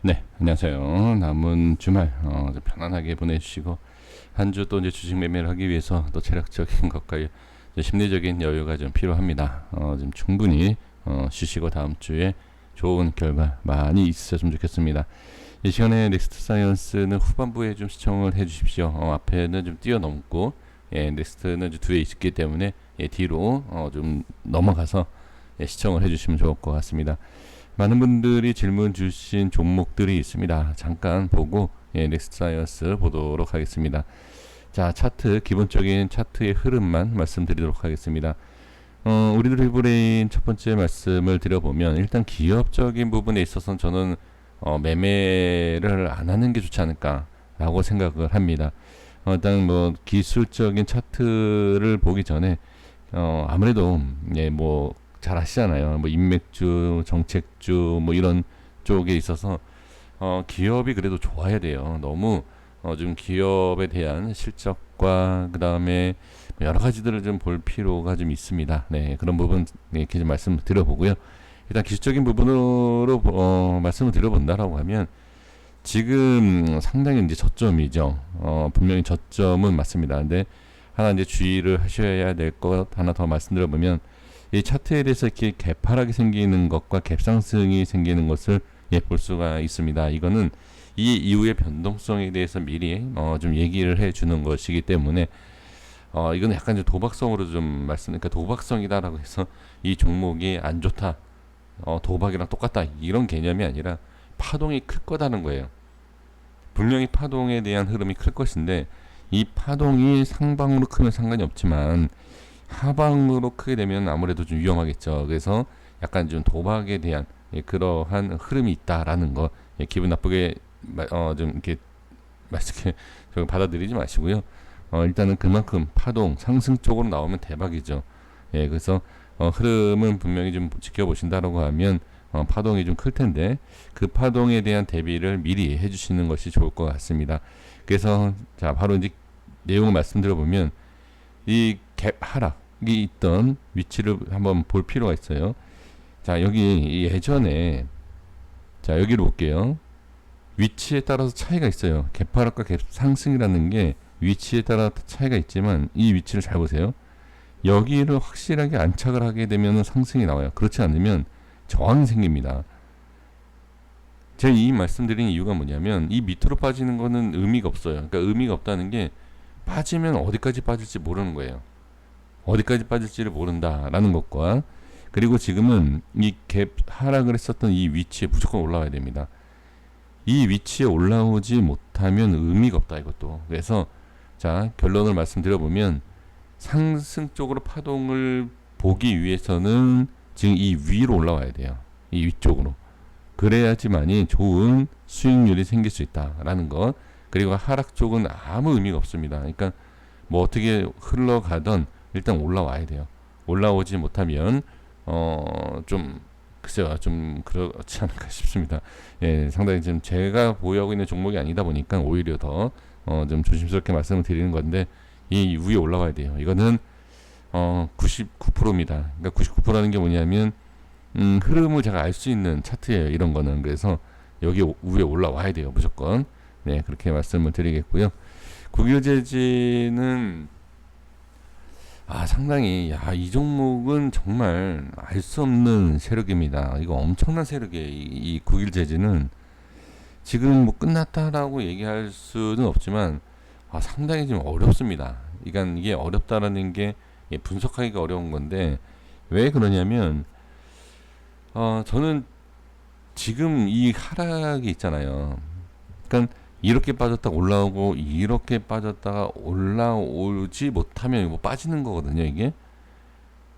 네, 안녕하세요. 남은 주말 좀 편안하게 보내주시고 한 주 또 이제 주식 매매를 하기 위해서 또 체력적인 것과 이제 심리적인 여유가 좀 필요합니다. 좀 충분히 쉬시고 다음 주에 좋은 결과 많이 있으셨으면 좋겠습니다. 이 시간에 넥스트 사이언스는 후반부에 좀 시청을 해주십시오. 앞에는 좀 뛰어넘고 넥스트는 이제 뒤에 있기 때문에 뒤로 좀 넘어가서 시청을 해주시면 좋을 것 같습니다. 많은 분들이 질문 주신 종목들이 있습니다. 잠깐 보고 넥스트 사이언스 보도록 하겠습니다. 자, 차트 기본적인 차트의 흐름만 말씀드리도록 하겠습니다. 우리 드리블레인 첫 번째 말씀을 드려보면 일단 기업적인 부분에 있어서는 저는 매매를 안 하는 게 좋지 않을까라고 생각을 합니다. 일단 뭐 기술적인 차트를 보기 전에 아무래도 뭐 잘 아시잖아요. 뭐 인맥주, 정책주 뭐 이런 쪽에 있어서 기업이 그래도 좋아야 돼요. 너무 좀 기업에 대한 실적과 그 다음에 여러 가지들을 좀 볼 필요가 좀 있습니다. 네, 그런 부분 이렇게 좀 말씀 드려보고요. 일단 기술적인 부분으로 말씀을 드려본다라고 하면 지금 상당히 이제 저점이죠. 분명히 저점은 맞습니다. 근데 하나 이제 주의를 하셔야 될 것 하나 더 말씀드려보면 이 차트에 대해서 이렇게 개파락이 생기는 것과 갭상승이 생기는 것을 볼 수가 있습니다. 이거는 이 이후의 변동성에 대해서 미리 좀 얘기를 해주는 것이기 때문에 이건 약간 좀 도박성으로 좀 그러니까 도박성이다라고 해서 이 종목이 안 좋다, 도박이랑 똑같다 이런 개념이 아니라 파동이 클 거다는 거예요. 분명히 파동에 대한 흐름이 클 것인데 이 파동이 상방으로 크면 상관이 없지만 하방으로 크게 되면 아무래도 좀 위험하겠죠. 그래서 약간 좀 도박에 대한 그러한 흐름이 있다라는 거 기분 나쁘게 좀 이렇게 맛있게 받아들이지 마시고요. 일단은 그만큼 파동 상승 쪽으로 나오면 대박이죠. 그래서 흐름은 분명히 좀 지켜보신다라고 하면 파동이 좀 클 텐데 그 파동에 대한 대비를 미리 해주시는 것이 좋을 것 같습니다. 그래서 자 바로 이제 내용을 말씀드려보면 이 갭 하락이 있던 위치를 한번 볼 필요가 있어요. 자 여기 예전에 자 여기로 볼게요. 위치에 따라서 차이가 있어요. 갭 하락과 갭 상승이라는 게 위치에 따라 차이가 있지만 이 위치를 잘 보세요. 여기를 확실하게 안착을 하게 되면 상승이 나와요. 그렇지 않으면 저항이 생깁니다. 제가 이 말씀드린 이유가 뭐냐면 이 밑으로 빠지는 거는 의미가 없어요. 그러니까 의미가 없다는 게 빠지면 어디까지 빠질지 모르는 거예요. 어디까지 빠질지를 모른다라는 것과 그리고 지금은 이 갭 하락을 했었던 이 위치에 무조건 올라와야 됩니다. 이 위치에 올라오지 못하면 의미가 없다 이것도. 그래서 자 결론을 말씀드려보면 상승 쪽으로 파동을 보기 위해서는 지금 이 위로 올라와야 돼요. 이 위쪽으로. 그래야지만이 좋은 수익률이 생길 수 있다라는 것. 그리고 하락 쪽은 아무 의미가 없습니다. 그러니까 뭐 어떻게 흘러가던 일단 올라와야 돼요. 올라오지 못하면 좀 글쎄요 좀 그렇지 않을까 싶습니다. 상당히 지금 제가 보유하고 있는 종목이 아니다 보니까 오히려 더 좀 조심스럽게 말씀을 드리는 건데 이 위에 올라와야 돼요. 이거는 99%입니다. 그러니까 99%라는 게 뭐냐면 흐름을 제가 알 수 있는 차트예요. 이런 거는. 그래서 여기 위에 올라와야 돼요. 무조건. 네, 그렇게 말씀을 드리겠고요. 국유재지는 상당히 이 종목은 정말 알 수 없는 세력입니다. 이거 엄청난 세력이에요. 이 국유재지는 지금 뭐 끝났다라고 얘기할 수는 없지만 상당히 좀 어렵습니다. 그러니까 이게 어렵다라는 게 분석하기가 어려운 건데 왜 그러냐면 저는 지금 이 하락이 있잖아요. 그러니까 이렇게 빠졌다가 올라오고 이렇게 빠졌다가 올라오지 못하면 뭐 빠지는 거거든요, 이게.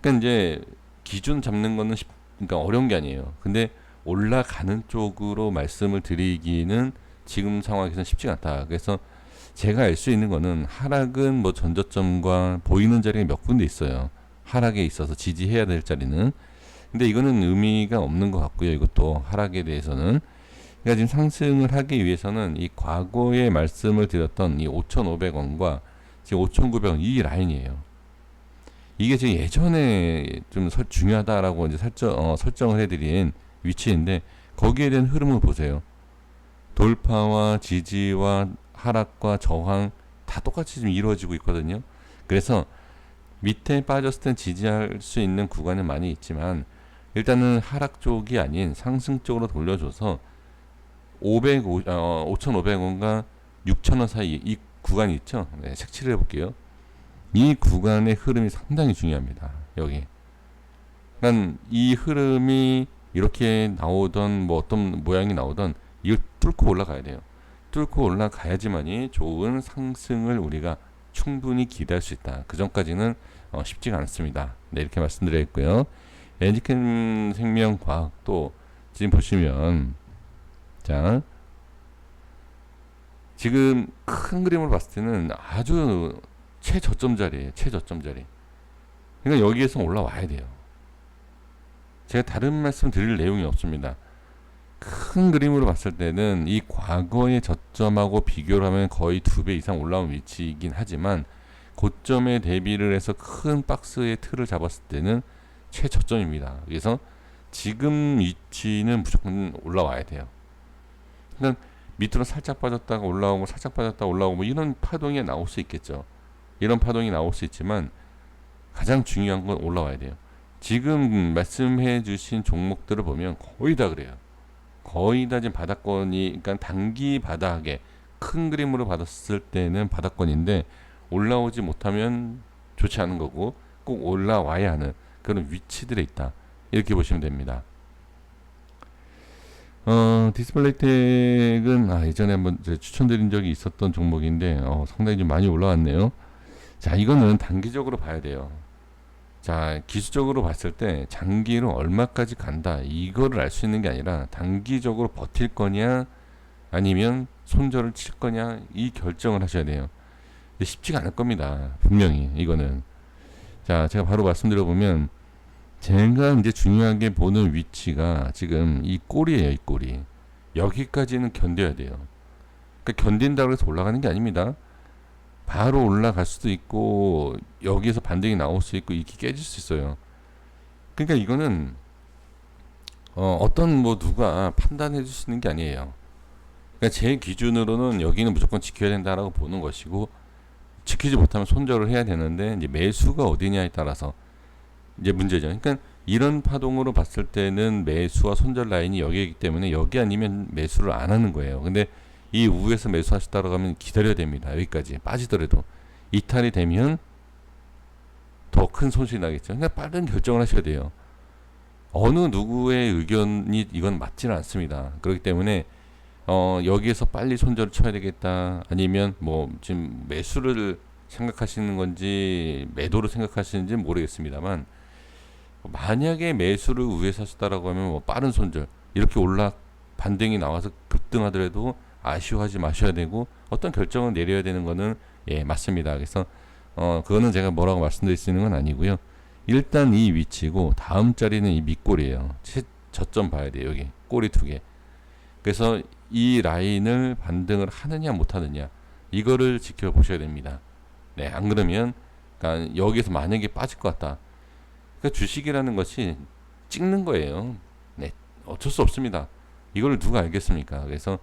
그러니까 이제 기준 잡는 거는 그러니까 어려운 게 아니에요. 근데 올라가는 쪽으로 말씀을 드리기는 지금 상황에서는 쉽지가 않다. 그래서 제가 알 수 있는 거는 하락은 뭐 전저점과 보이는 자리가 몇 군데 있어요. 하락에 있어서 지지해야 될 자리는. 근데 이거는 의미가 없는 것 같고요. 이것도 하락에 대해서는. 그러니까 지금 상승을 하기 위해서는 이 과거에 말씀을 드렸던 이 5,500원과 지금 5,900원 이 라인이에요. 이게 지금 예전에 좀 중요하다라고 이제 설정을 해드린 위치인데 거기에 대한 흐름을 보세요. 돌파와 지지와 하락과 저항 다 똑같이 지금 이루어지고 있거든요. 그래서 밑에 빠졌을 땐 지지할 수 있는 구간은 많이 있지만 일단은 하락 쪽이 아닌 상승 쪽으로 돌려줘서 5,500원과 6,000원 사이 이 구간이 있죠. 네, 색칠을 해볼게요. 이 구간의 흐름이 상당히 중요합니다. 여기. 그러니까 이 흐름이 이렇게 나오던 뭐 어떤 모양이 나오던 이걸 뚫고 올라가야 돼요. 뚫고 올라가야지만이 좋은 상승을 우리가 충분히 기대할 수 있다. 그 전까지는 쉽지가 않습니다. 네, 이렇게 말씀드렸고요. 엔지캠 생명과학도 지금 보시면 자 지금 큰 그림으로 봤을 때는 아주 최저점 자리에요. 최저점 자리. 그러니까 여기에서 올라와야 돼요. 제가 다른 말씀 드릴 내용이 없습니다. 큰 그림으로 봤을 때는 이 과거의 저점하고 비교를 하면 거의 2배 이상 올라온 위치이긴 하지만 고점에 대비를 해서 큰 박스의 틀을 잡았을 때는 최저점입니다. 그래서 지금 위치는 무조건 올라와야 돼요. 그러니까 밑으로 살짝 빠졌다가 올라오고 살짝 빠졌다가 올라오고 뭐 이런 파동이 나올 수 있겠죠. 이런 파동이 나올 수 있지만 가장 중요한 건 올라와야 돼요. 지금 말씀해 주신 종목들을 보면 거의 다 그래요. 거의 다 지금 바닥권이, 그러니까 단기 바닥에 큰 그림으로 받았을 때는 바닥권인데 올라오지 못하면 좋지 않은 거고 꼭 올라와야 하는 그런 위치들에 있다. 이렇게 보시면 됩니다. 디스플레이텍은 예전에 한번 추천드린 적이 있었던 종목인데 상당히 좀 많이 올라왔네요. 자, 이거는 단기적으로 봐야 돼요. 자, 기술적으로 봤을 때 장기로 얼마까지 간다 이거를 알 수 있는 게 아니라 단기적으로 버틸 거냐 아니면 손절을 칠 거냐 이 결정을 하셔야 돼요. 근데 쉽지가 않을 겁니다. 분명히 이거는. 자, 제가 바로 말씀드려 보면 제가 이제 중요하게 보는 위치가 지금 이 꼬리예요. 이 꼬리. 여기까지는 견뎌야 돼요. 그러니까 견딘다고 해서 올라가는 게 아닙니다. 바로 올라갈 수도 있고 여기에서 반등이 나올 수 있고 이렇게 깨질 수 있어요. 그러니까 이거는 어떤 뭐 누가 판단해 줄 수 있는 게 아니에요. 그러니까 제 기준으로는 여기는 무조건 지켜야 된다라고 보는 것이고 지키지 못하면 손절을 해야 되는데 이제 매수가 어디냐에 따라서 이제 문제죠. 그러니까 이런 파동으로 봤을 때는 매수와 손절 라인이 여기이기 때문에 여기 아니면 매수를 안 하는 거예요. 근데 이 우에서 매수하시다라고 하면 기다려야 됩니다. 여기까지 빠지더라도 이탈이 되면 더 큰 손실이 나겠죠. 그러니까 빠른 결정을 하셔야 돼요. 어느 누구의 의견이 이건 맞지는 않습니다. 그렇기 때문에 여기에서 빨리 손절을 쳐야 되겠다. 아니면 뭐 지금 매수를 생각하시는 건지 매도를 생각하시는지 모르겠습니다만 만약에 매수를 우에서 하셨다라고 하면 뭐 빠른 손절 이렇게 반등이 나와서 급등하더라도 아쉬워하지 마셔야 되고 어떤 결정을 내려야 되는 거는 맞습니다. 그래서 그거는 제가 뭐라고 말씀드릴 수 있는 건 아니고요. 일단 이 위치고 다음 자리는 이 밑꼬리예요. 저점 봐야 돼요. 여기 꼬리 2개. 그래서 이 라인을 반등을 하느냐 못하느냐 이거를 지켜보셔야 됩니다. 네, 안 그러면 그러니까 여기서 만약에 빠질 것 같다. 그러니까 주식이라는 것이 찍는 거예요. 네, 어쩔 수 없습니다. 이걸 누가 알겠습니까? 그래서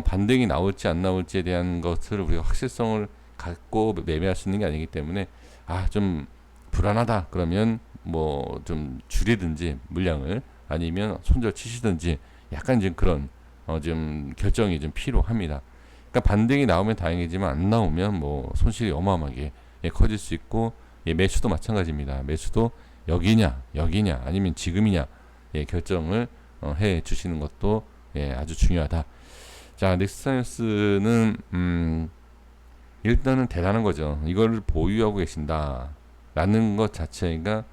반등이 나올지 안 나올지에 대한 것을 우리가 확실성을 갖고 매매할 수 있는 게 아니기 때문에 좀 불안하다 그러면 뭐 좀 줄이든지 물량을 아니면 손절 치시든지 약간 좀 그런 좀 결정이 좀 필요합니다. 그러니까 반등이 나오면 다행이지만 안 나오면 뭐 손실이 어마어마하게 커질 수 있고 매수도 마찬가지입니다. 매수도 여기냐 아니면 지금이냐 결정을 해 주시는 것도 아주 중요하다. 자, 넥스사이언스는 일단은 대단한 거죠. 이걸 보유하고 계신다라는 것 자체가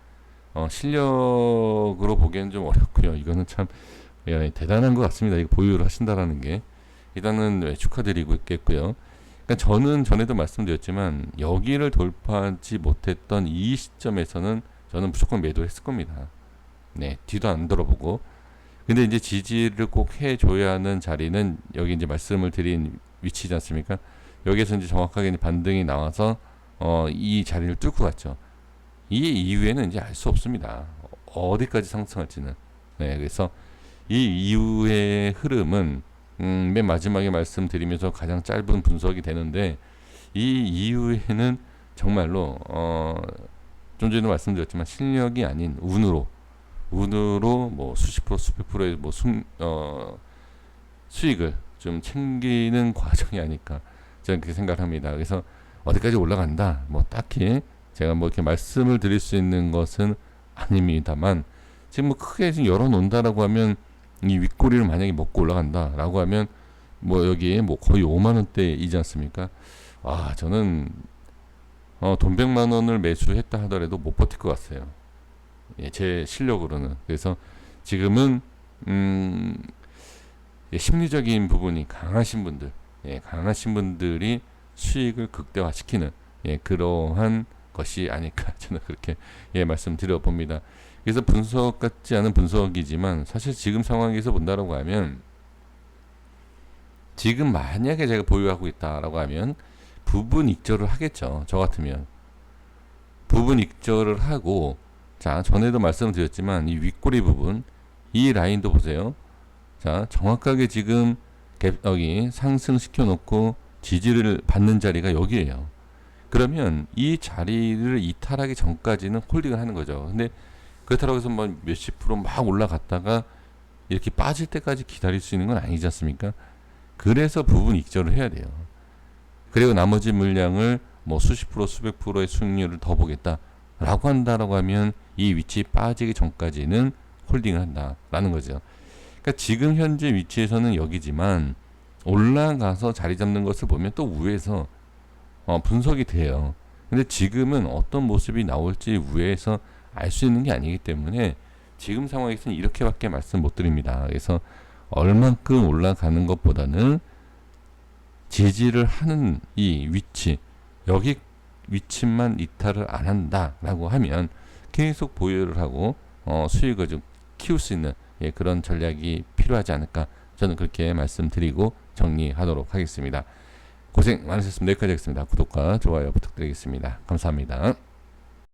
실력으로 보기에는 좀 어렵고요. 이거는 참 대단한 것 같습니다. 이거 보유를 하신다라는 게 일단은 축하드리고 있겠고요. 그러니까 저는 전에도 말씀드렸지만 여기를 돌파하지 못했던 이 시점에서는 저는 무조건 매도했을 겁니다. 네, 뒤도 안 돌아보고. 근데 이제 지지를 꼭 해줘야 하는 자리는 여기 이제 말씀을 드린 위치지 않습니까? 여기서 이제 정확하게 반등이 나와서 이 자리를 뚫고 갔죠. 이 이후에는 이제 알 수 없습니다. 어디까지 상승할지는. 네, 그래서 이 이후의 흐름은 맨 마지막에 말씀드리면서 가장 짧은 분석이 되는데, 이 이후에는 정말로 좀 전에 말씀드렸지만 실력이 아닌 운으로 뭐 수십 프로 수백 프로의 뭐 수익을 좀 챙기는 과정이 아닐까, 저는 그렇게 생각합니다. 그래서 어디까지 올라간다, 뭐 딱히 제가 뭐 이렇게 말씀을 드릴 수 있는 것은 아닙니다만, 지금 뭐 크게 지금 열어놓는다라고 하면, 이 윗꼬리를 만약에 먹고 올라간다라고 하면 뭐 여기에 뭐 거의 5만 원대이지 않습니까? 아, 저는 돈 100만 원을 매수했다 하더라도 못 버틸 것 같아요. 예, 제 실력으로는. 그래서 지금은 예, 심리적인 부분이 강하신 분들, 예, 강하신 분들이 수익을 극대화시키는, 예, 그러한 것이 아닐까, 저는 그렇게, 예, 말씀드려 봅니다. 그래서 분석 같지 않은 분석이지만, 사실 지금 상황에서 본다라고 하면, 지금 만약에 제가 보유하고 있다라고 하면 부분 익절을 하겠죠. 저 같으면 부분 익절을 하고, 자, 전에도 말씀드렸지만 이 윗꼬리 부분, 이 라인도 보세요. 자, 정확하게 지금 여기 상승시켜 놓고 지지를 받는 자리가 여기에요. 그러면 이 자리를 이탈하기 전까지는 홀딩을 하는 거죠. 근데 그렇다고 해서 뭐 몇십 프로 막 올라갔다가 이렇게 빠질 때까지 기다릴 수 있는 건 아니지 않습니까? 그래서 부분 익절을 해야 돼요. 그리고 나머지 물량을 뭐 수십 프로 수백 프로의 수익률을 더 보겠다라고 한다라고 하면 이 위치 빠지기 전까지는 홀딩을 한다라는 거죠. 그러니까 지금 현재 위치에서는 여기지만 올라가서 자리 잡는 것을 보면 또 위에서 분석이 돼요. 근데 지금은 어떤 모습이 나올지 위에서 알 수 있는 게 아니기 때문에 지금 상황에서는 이렇게밖에 말씀 못 드립니다. 그래서 얼만큼 올라가는 것보다는 지지를 하는 이 위치, 여기 위치만 이탈을 안 한다라고 하면 계속 보유를 하고 수익을 좀 키울 수 있는, 예, 그런 전략이 필요하지 않을까, 저는 그렇게 말씀드리고 정리하도록 하겠습니다. 고생 많으셨습니다. 여기까지 하겠습니다. 구독과 좋아요 부탁드리겠습니다. 감사합니다.